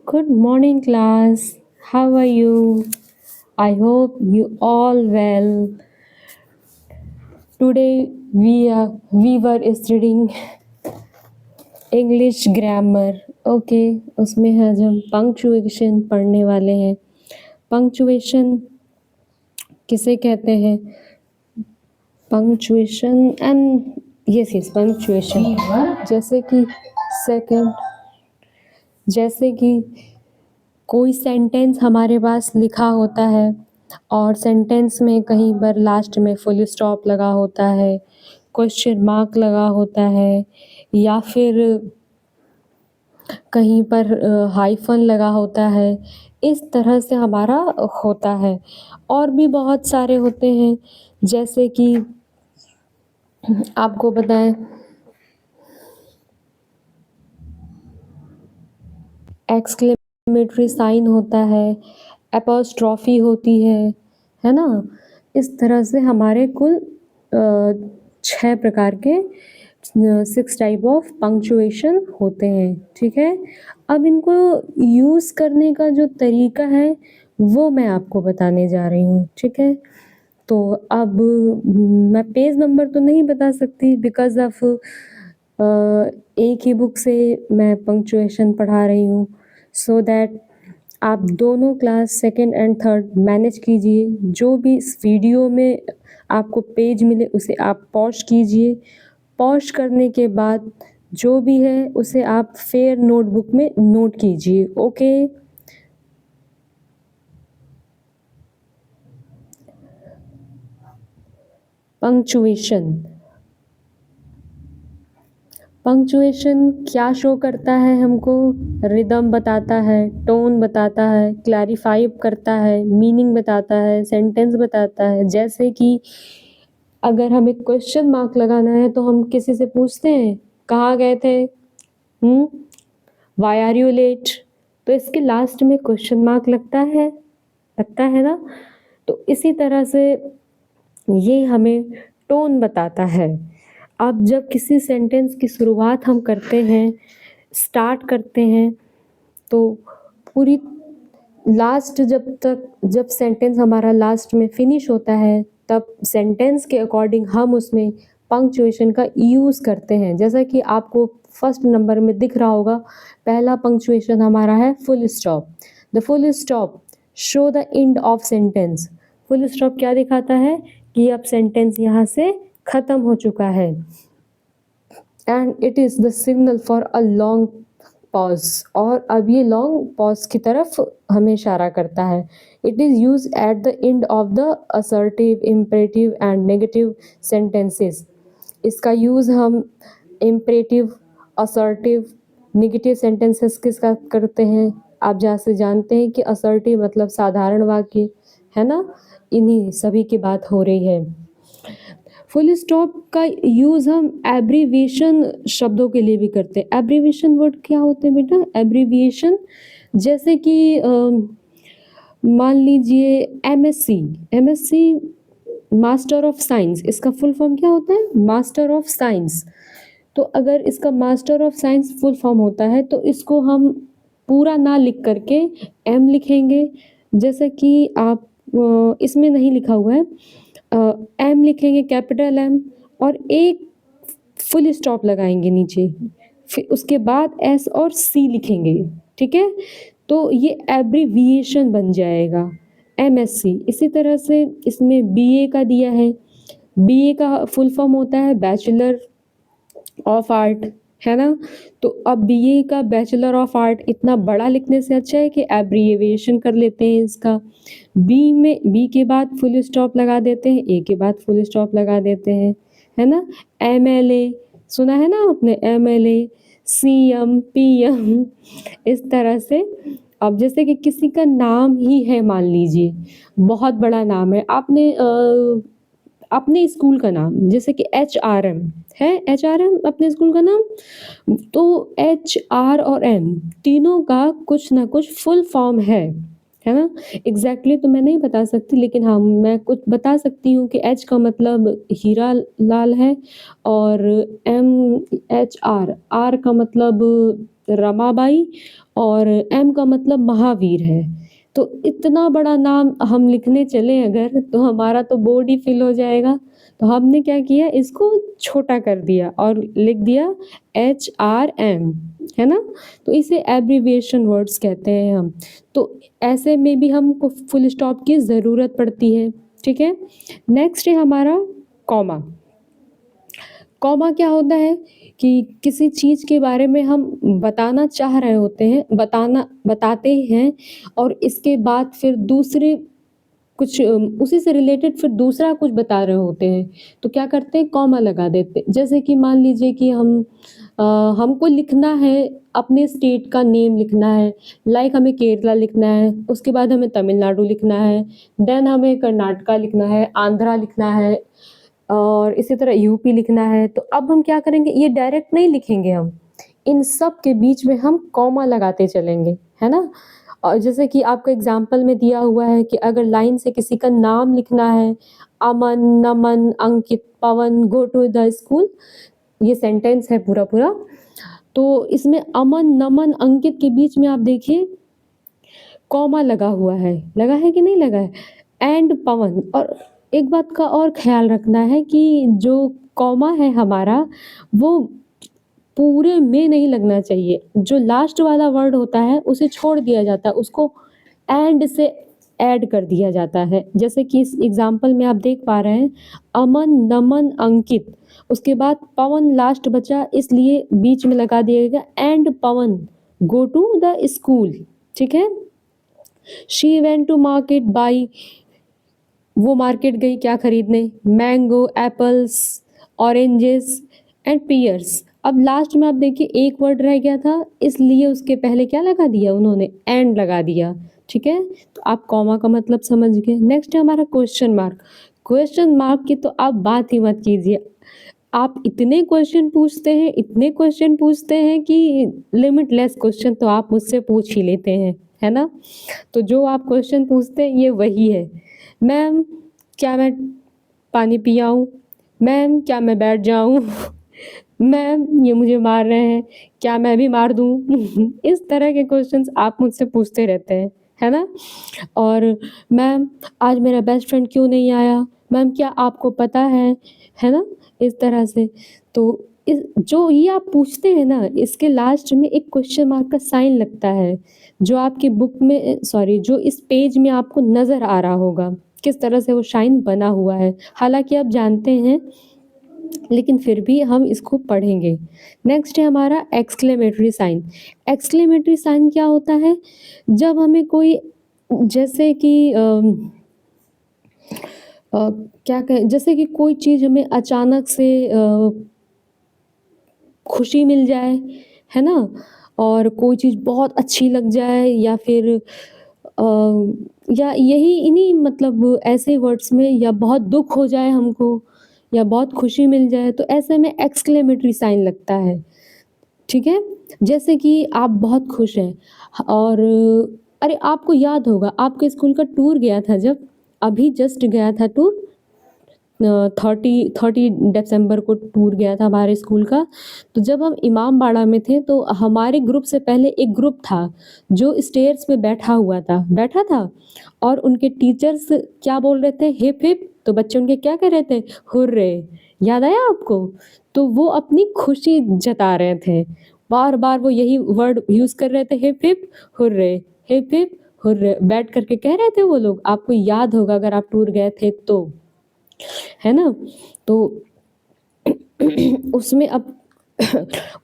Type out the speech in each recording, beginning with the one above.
Good morning, class. How are you? I hope you all well. Today we were studying English grammar. Okay, उसमें आज हम punctuation पढ़ने वाले हैं. Punctuation किसे कहते हैं? पंक्चुएशन एंड यस पंक्चुएशन जैसे कि कोई सेंटेंस हमारे पास लिखा होता है और सेंटेंस में कहीं पर लास्ट में फुल स्टॉप लगा होता है, क्वेश्चन मार्क लगा होता है या फिर कहीं पर हाइफन लगा होता है. इस तरह से हमारा होता है. और भी बहुत सारे होते हैं, जैसे कि आपको बताएं एक्सक्लेमेटरी साइन होता है, एपोस्ट्रॉफी होती है ना. इस तरह से हमारे कुल 6 प्रकार के 6 टाइप ऑफ पंक्चुएशन होते हैं. ठीक है, अब इनको यूज़ करने का जो तरीका है वो मैं आपको बताने जा रही हूँ. ठीक है, तो अब मैं पेज नंबर तो नहीं बता सकती बिकॉज ऑफ एक ही बुक से मैं पंक्चुएशन पढ़ा रही हूँ, सो दैट आप दोनों class second and third manage कीजिए. जो भी इस वीडियो में आपको पेज मिले उसे आप पॉज कीजिए. पॉज करने के बाद जो भी है उसे आप फेयर नोटबुक में नोट कीजिए. ओके, पंक्चुएशन क्या शो करता है हमको? रिदम बताता है, टोन बताता है, क्लैरिफाई करता है, मीनिंग बताता है, सेंटेंस बताता है. जैसे कि अगर हमें क्वेश्चन मार्क लगाना है तो हम किसी से पूछते हैं कहाँ गए थे, वाई आर यू लेट, तो इसके लास्ट में क्वेश्चन मार्क लगता है ना. तो इसी तरह से ये हमें टोन बताता है. अब जब किसी सेंटेंस की शुरुआत हम करते हैं, स्टार्ट करते हैं, तो पूरी लास्ट जब सेंटेंस हमारा लास्ट में फिनिश होता है तब सेंटेंस के अकॉर्डिंग हम उसमें पंक्चुएशन का यूज़ करते हैं. जैसा कि आपको फर्स्ट नंबर में दिख रहा होगा, पहला पंक्चुएशन हमारा है full stop. The full stop show the end of sentence. Full stop क्या दिखाता है कि अब सेंटेंस यहाँ से ख़त्म हो चुका है. And it is the signal for a long pause, और अब ये लॉन्ग पॉज की तरफ हमें इशारा करता है. It is use eight the end of the assertive, imperative and negative sentences. इसका यूज़ हम इम्परेटिव, असर्टिव, नेगेटिव सेंटेंसेस के साथ करते हैं. आप जहाँ से जानते हैं कि असर्टिव मतलब साधारण वाक्य है ना, इन्हीं सभी की बात हो रही है. फुल स्टॉप का यूज़ हम एब्रीविएशन शब्दों के लिए भी करते हैं. एब्रीविएशन वर्ड क्या होते हैं बेटा? एब्रीविएशन जैसे कि मान लीजिए एमएससी मास्टर ऑफ साइंस, इसका फुल फॉर्म क्या होता है? Master of science. तो अगर इसका master of science full form होता है तो इसको हम पूरा ना लिख करके एम लिखेंगे. जैसे कि आप इसमें नहीं लिखा हुआ है, एम लिखेंगे, कैपिटल एम, और एक फुल स्टॉप लगाएंगे नीचे, फिर उसके बाद एस और सी लिखेंगे. ठीक है, तो ये एब्रीविएशन बन जाएगा एमएससी. इसी तरह से इसमें बीए का दिया है. बीए का फुल फॉर्म होता है बैचलर ऑफ आर्ट, है ना. तो अब बीए का बैचलर ऑफ आर्ट इतना बड़ा लिखने से अच्छा है कि एब्रीविएशन कर लेते हैं इसका. बी के बाद फुल स्टॉप लगा देते हैं, ए के बाद फुल स्टॉप लगा देते हैं, है ना. एमएलए सुना है ना आपने, एमएलए, सीएम, पीएम, इस तरह से. अब जैसे कि किसी का नाम ही है, मान लीजिए बहुत बड़ा नाम है, आपने अपने स्कूल का नाम, जैसे कि HRM है, HRM अपने स्कूल का नाम, तो HR और M तीनों का कुछ ना कुछ फुल फॉर्म है है ना? एग्ज़ैक्टली तो मैं नहीं बता सकती, लेकिन हाँ, मैं कुछ बता सकती हूँ कि एच का मतलब हीरा लाल है, और MHR, आर का मतलब रमाबाई, और एम का मतलब महावीर है। तो इतना बड़ा नाम हम लिखने चले अगर, तो हमारा तो बोर्ड ही फ़िल हो जाएगा। तो हमने क्या किया, इसको छोटा कर दिया और लिख दिया HRM, है ना? तो इसे एब्रिविएशन वर्ड्स कहते हैं हम। तो ऐसे में भी हमको फुल स्टॉप की ज़रूरत पड़ती है, ठीक है? नेक्स्ट है हमारा कॉमा। कॉमा क्या होता है कि किसी चीज़ के बारे में हम बताना चाह रहे होते हैं, बताते हैं, और इसके बाद फिर दूसरे कुछ उसी से रिलेटेड फिर दूसरा कुछ बता रहे होते हैं, तो क्या करते हैं, कॉमा लगा देते हैं। जैसे कि मान लीजिए कि हमको लिखना है, अपने स्टेट का नेम लिखना है, लाइक हमें केरला लिखना है, उसके बाद हमें तमिलनाडु लिखना है, देन हमें कर्नाटका लिखना है, आंध्रा लिखना है, और इसी तरह यूपी लिखना है। तो अब हम क्या करेंगे, ये डायरेक्ट नहीं लिखेंगे हम, इन सब के बीच में हम कॉमा लगाते चलेंगे, है ना? और जैसे कि आपका एग्जाम्पल में दिया हुआ है कि अगर लाइन से किसी का नाम लिखना है, अमन, नमन, अंकित, पवन गो टू द स्कूल, ये सेंटेंस है पूरा पूरा। तो इसमें अमन, नमन, अंकित के बीच में आप देखिए कॉमा लगा है कि नहीं लगा है, एंड पवन। और एक बात का और ख्याल रखना है कि जो कॉमा है हमारा, वो पूरे में नहीं लगना चाहिए। जो लास्ट वाला वर्ड होता है उसे छोड़ दिया जाता है, उसको एंड से ऐड कर दिया जाता है। जैसे कि इस एग्जाम्पल में आप देख पा रहे हैं, अमन, नमन, अंकित, उसके बाद पवन लास्ट बचा, इसलिए बीच में लगा दिया गया and Pawan go to the school, ठीक है? She went to market by, वो मार्केट गई क्या खरीदने, mango, apples, oranges and pears. अब लास्ट में आप देखिए एक वर्ड रह गया था, इसलिए उसके पहले क्या लगा दिया उन्होंने, एंड लगा दिया, ठीक है? तो आप कॉमा का मतलब समझ गए। नेक्स्ट है हमारा क्वेश्चन मार्क। क्वेश्चन मार्क की तो आप बात ही मत कीजिए। आप इतने क्वेश्चन पूछते हैं, इतने क्वेश्चन पूछते हैं कि लिमिटलेस क्वेश्चन तो आप मुझसे पूछ ही लेते हैं, है ना? तो जो आप क्वेश्चन पूछते हैं ये वही है। मैम क्या मैं पानी पी आऊँ? मैम क्या मैं बैठ जाऊँ? मैम ये मुझे मार रहे हैं, क्या मैं भी मार दूँ? इस तरह के क्वेश्चंस आप मुझसे पूछते रहते हैं, है ना? और मैम आज मेरा बेस्ट फ्रेंड क्यों नहीं आया? मैम क्या आपको पता है ना? इस तरह से। तो इस जो ये आप पूछते हैं ना, इसके लास्ट में एक क्वेश्चन मार्क का साइन लगता है, जो आपकी बुक में सॉरी जो इस पेज में आपको नज़र आ रहा होगा, किस तरह से वो शाइन बना हुआ है। हालाँकि आप जानते हैं, लेकिन फिर भी हम इसको पढ़ेंगे। नेक्स्ट है हमारा एक्सक्लेमेटरी साइन। एक्सक्लेमेटरी साइन क्या होता है? जब हमें कोई, जैसे कि क्या कहें, जैसे कि कोई चीज़ हमें अचानक से खुशी मिल जाए, है ना? और कोई चीज़ बहुत अच्छी लग जाए, या फिर या यही इन्हीं मतलब ऐसे वर्ड्स में, या बहुत दुःख हो जाए हमको, या बहुत खुशी मिल जाए, तो ऐसे में एक्सक्लेमेटरी साइन लगता है, ठीक है? जैसे कि आप बहुत खुश हैं, और अरे आपको याद होगा आपके स्कूल का टूर गया था, जब अभी जस्ट गया था टूर, 30 दिसंबर को टूर गया था हमारे स्कूल का। तो जब हम इमामबाड़ा में थे, तो हमारे ग्रुप से पहले एक ग्रुप था जो स्टेयर्स पे बैठा था, और उनके टीचर्स क्या बोल रहे थे, हिप हिप, तो बच्चे उनके क्या कह रहे थे, हुर्रे। याद आया आपको? तो वो अपनी खुशी जता रहे थे, बार बार वो यही वर्ड यूज़ कर रहे थे, hip hip hurray, hip hip hurray, बैठ करके कह रहे थे वो लोग। आपको याद होगा अगर आप टूर गए थे तो, है ना? तो उसमें अब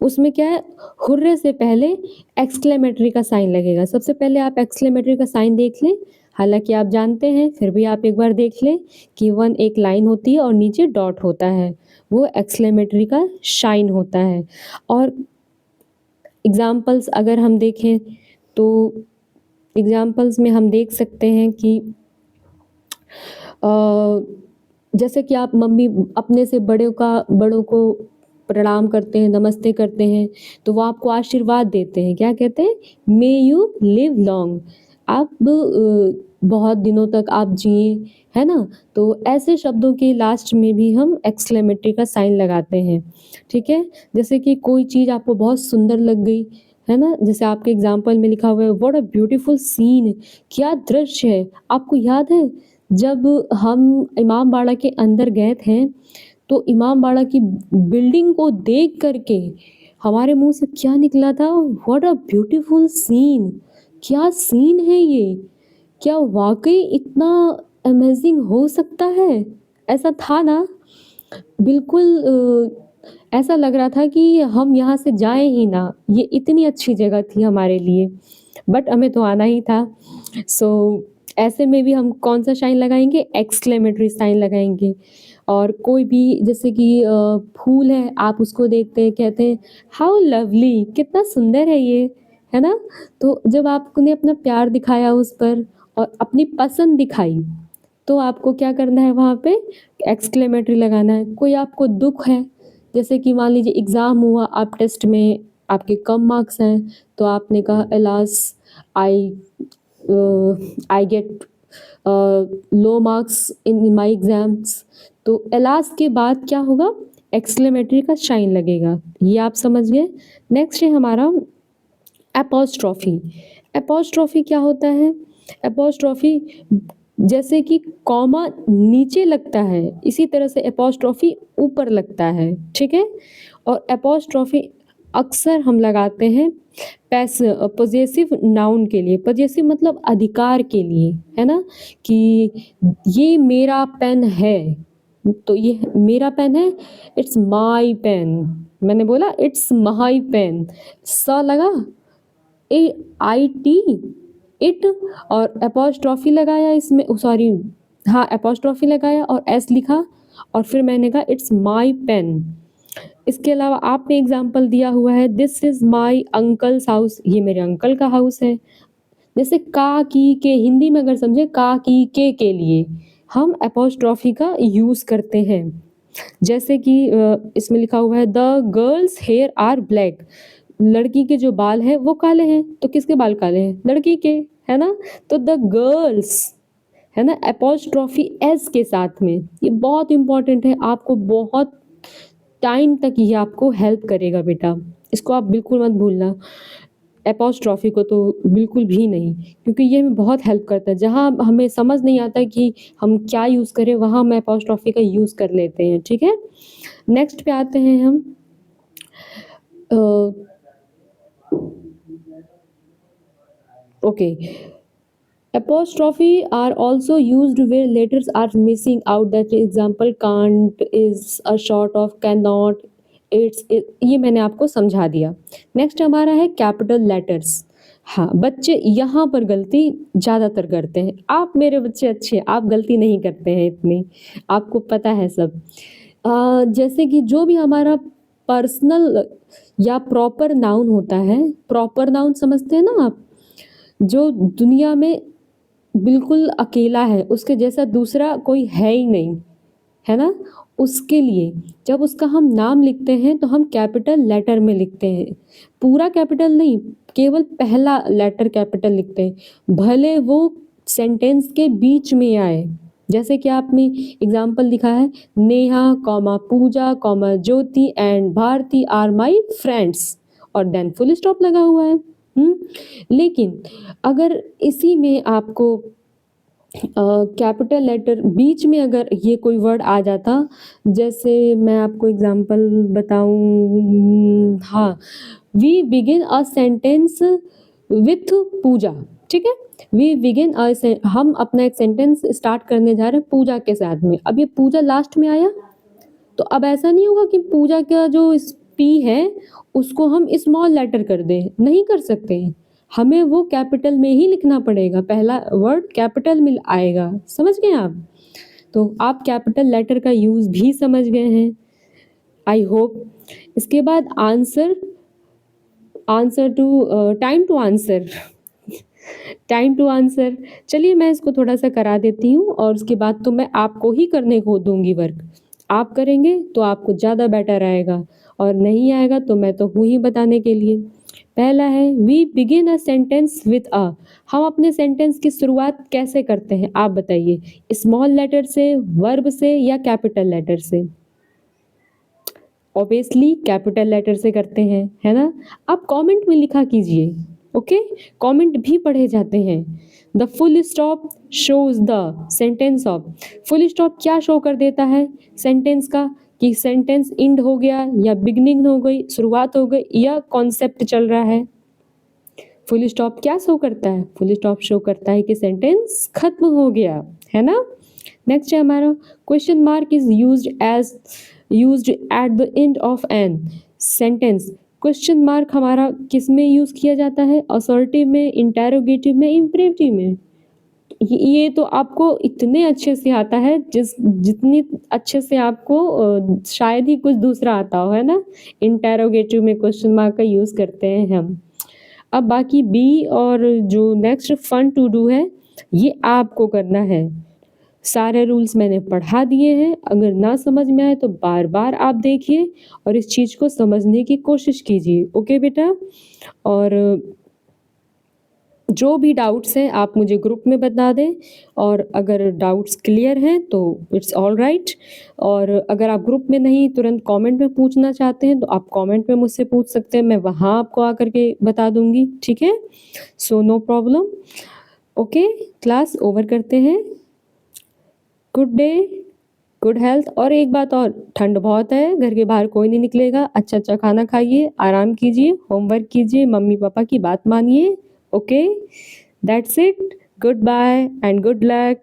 उसमें क्या है, हुर्रे से पहले एक्सक्लेमेटरी का साइन लगेगा। सबसे पहले आप एक्सक्लेमेटरी का साइन देख लें, हालांकि आप जानते हैं, फिर भी आप एक बार देख लें कि वन एक लाइन होती है और नीचे डॉट होता है, वो एक्सक्लेमेटरी का शाइन होता है। और एग्जाम्पल्स अगर हम देखें, तो एग्जाम्पल्स में हम देख सकते हैं कि जैसे कि आप मम्मी अपने से बड़ों को प्रणाम करते हैं, नमस्ते करते हैं, तो वो आपको आशीर्वाद देते हैं, क्या कहते हैं, मे यू लिव लॉन्ग। आप बहुत दिनों तक आप जिए, है ना? तो ऐसे शब्दों के लास्ट में भी हम एक्सक्लेमेटरी का साइन लगाते हैं, ठीक है? जैसे कि कोई चीज़ आपको बहुत सुंदर लग गई, है ना? जैसे आपके एग्ज़ाम्पल में लिखा हुआ है व्हाट अ ब्यूटीफुल सीन, क्या दृश्य है। आपको याद है जब हम इमामबाड़ा के अंदर गए थे, तो इमामबाड़ा की बिल्डिंग को देख कर के हमारे मुँह से क्या निकला था? व्हाट अ ब्यूटीफुल सीन, क्या सीन है ये? क्या वाक़ई इतना अमेज़िंग हो सकता है? ऐसा था ना? बिल्कुल ऐसा लग रहा था कि हम यहाँ से जाएँ ही ना, ये इतनी अच्छी जगह थी हमारे लिए, बट हमें तो आना ही था। सो ऐसे में भी हम कौन-सा साइन लगाएँगे? एक्सक्लेमेटरी साइन लगाएँगे। और कोई भी जैसे कि फूल है, आप उसको देखते हैं, कहते हैं, हाउ लवली, कितना सुंदर है ये, है ना? तो जब आपने अपना प्यार दिखाया उस पर और अपनी पसंद दिखाई, तो आपको क्या करना है वहाँ पे? एक्सक्लेमेटरी लगाना है। कोई आपको दुःख है, जैसे कि मान लीजिए एग्ज़ाम हुआ, आप टेस्ट में आपके कम मार्क्स हैं, तो आपने कहा alas I I get low marks in my exams, तो अलास के बाद क्या होगा? एक्सक्लेमेटरी का साइन लगेगा। ये आप समझ गए? नेक्स्ट है हमारा एपॉस्ट्रोफ़ी। एपॉस्ट्रोफ़ी क्या होता है? एपॉस्ट्रोफ़ी जैसे कि कॉमा नीचे लगता है, इसी तरह से एपॉस्ट्रोफ़ी ऊपर लगता है, ठीक है? और एपॉस्ट्रोफ़ी अक्सर हम लगाते हैं पॉसेसिव नाउन के लिए। पॉसेसिव मतलब अधिकार के लिए, है ना? कि ये मेरा पेन है, तो ये मेरा पेन है, इट्स माय पेन। मैंने बोला इट्स माय पेन, स लगा, ए आई टी, इट, और एपॉस्ट्रोफी लगाया इसमें, सॉरी, हाँ एपॉस्ट्रोफी लगाया और एस लिखा, और फिर मैंने कहा इट्स माय पेन। इसके अलावा आपने एग्जाम्पल दिया हुआ है this is my uncles house, ये मेरे अंकल का हाउस है। जैसे का की के, हिंदी में अगर समझे का की के लिए हम एपॉस्ट्रोफी का यूज करते हैं। जैसे कि इसमें लिखा हुआ है the girl's hair are black, लड़की के जो बाल हैं वो काले हैं, तो किसके बाल काले हैं? लड़की के, है ना? तो द गर्ल्स, है ना, एपॉस्ट्रोफी एस के साथ में। ये बहुत इंपॉर्टेंट है, आपको बहुत टाइम तक ये आपको हेल्प करेगा बेटा, इसको आप बिल्कुल मत भूलना। एपॉस्ट्रोफी को तो बिल्कुल भी नहीं, क्योंकि ये हमें बहुत हेल्प करता है। जहाँ हमें समझ नहीं आता कि हम क्या यूज़ करें, वहाँ हम एपॉस्ट्रोफी का यूज़ कर लेते हैं, ठीक है? नेक्स्ट पे आते हैं हम okay. Apostrophe are also used where letters are missing out. That example can't is a short of cannot, ये मैंने आपको समझा दिया। नेक्स्ट हमारा है कैपिटल लेटर्स। हाँ, बच्चे यहाँ पर गलती ज़्यादातर करते हैं। आप मेरे बच्चे अच्छे, आप गलती नहीं करते हैं इतनी, आपको पता है सब। जैसे कि जो भी हमारा पर्सनल या प्रॉपर नाउन होता है, प्रॉपर नाउन समझते हैं ना आप? जो दुनिया में बिल्कुल अकेला है, उसके जैसा दूसरा कोई है ही नहीं, है ना? उसके लिए जब उसका हम नाम लिखते हैं तो हम कैपिटल लेटर में लिखते हैं, पूरा कैपिटल नहीं, केवल पहला लेटर कैपिटल लिखते हैं, भले वो सेंटेंस के बीच में आए। जैसे कि आपने एग्जाम्पल लिखा है Neha comma Pooja comma Jyoti and Bharti are my friends, और देन फुल स्टॉप लगा हुआ है। लेकिन अगर इसी में आपको कैपिटल लेटर बीच में अगर ये कोई वर्ड आ जाता, जैसे मैं आपको एग्जांपल बताऊं, हाँ, we begin a sentence with Pooja, ठीक है? वी बिगिन हम अपना एक सेंटेंस स्टार्ट करने जा रहे हैं पूजा के साथ में, अब ये पूजा लास्ट में आया, तो अब ऐसा नहीं होगा कि पूजा का जो पी है उसको हम स्मॉल लेटर कर दें, नहीं कर सकते। हमें वो कैपिटल में ही लिखना पड़ेगा, पहला वर्ड कैपिटल में आएगा, समझ गए आप? तो आप कैपिटल लेटर का यूज़ भी समझ गए हैं, आई होप। इसके बाद answer, answer to time to answer, time to answer, चलिए मैं इसको थोड़ा सा करा देती हूँ और उसके बाद तो मैं आपको ही करने को दूंगी वर्क। आप करेंगे तो आपको ज़्यादा बेटर आएगा, और नहीं आएगा तो मैं तो हूँ ही बताने के लिए। पहला है we begin a sentence with a. हम अपने सेंटेंस की शुरुआत कैसे करते हैं आप बताइए, स्मॉल लेटर से, वर्ब से या कैपिटल लेटर से? ऑब्वियसली कैपिटल लेटर से करते हैं, है ना? आप कमेंट में लिखा कीजिए, ओके? कमेंट भी पढ़े जाते हैं। The full stop shows the sentence of. Full stop क्या शो कर देता है सेंटेंस का, कि सेंटेंस एंड हो गया या बिगनिंग हो गई, शुरुआत हो गई या कॉन्सेप्ट चल रहा है। फुल स्टॉप क्या शो करता है? फुल स्टॉप शो करता है कि सेंटेंस खत्म हो गया, है ना? नेक्स्ट है हमारा question mark is used at the end of an sentence. Question mark हमारा किस में यूज किया जाता है? असर्टिव में, इंटेरोगेटिव में, इंपरेटिव में? ये तो आपको इतने अच्छे से आता है जितनी अच्छे से आपको शायद ही कुछ दूसरा आता हो, है ना? इंटेरोगेटिव में क्वेश्चन मार्क का यूज करते हैं हम। अब बाकी बी और जो नेक्स्ट फन टू डू है, ये आपको करना है। सारे रूल्स मैंने पढ़ा दिए हैं, अगर ना समझ में आए तो बार बार आप देखिए और इस चीज़ को समझने की कोशिश कीजिए, ओके बेटा? और जो भी डाउट्स हैं आप मुझे ग्रुप में बता दें, और अगर डाउट्स क्लियर हैं तो इट्स ऑल राइट, और अगर आप ग्रुप में नहीं तुरंत कमेंट में पूछना चाहते हैं तो आप कमेंट में मुझसे पूछ सकते हैं, मैं वहाँ आपको आकर के बता दूंगी, ठीक है? So no problem, okay? Class over करते हैं। Good day, good health. और एक बात और, ठंड बहुत है, घर के बाहर कोई नहीं निकलेगा, अच्छा अच्छा खाना खाइए, आराम कीजिए, होमवर्क कीजिए, मम्मी पापा की बात मानिए, okay? That's it, goodbye and good luck.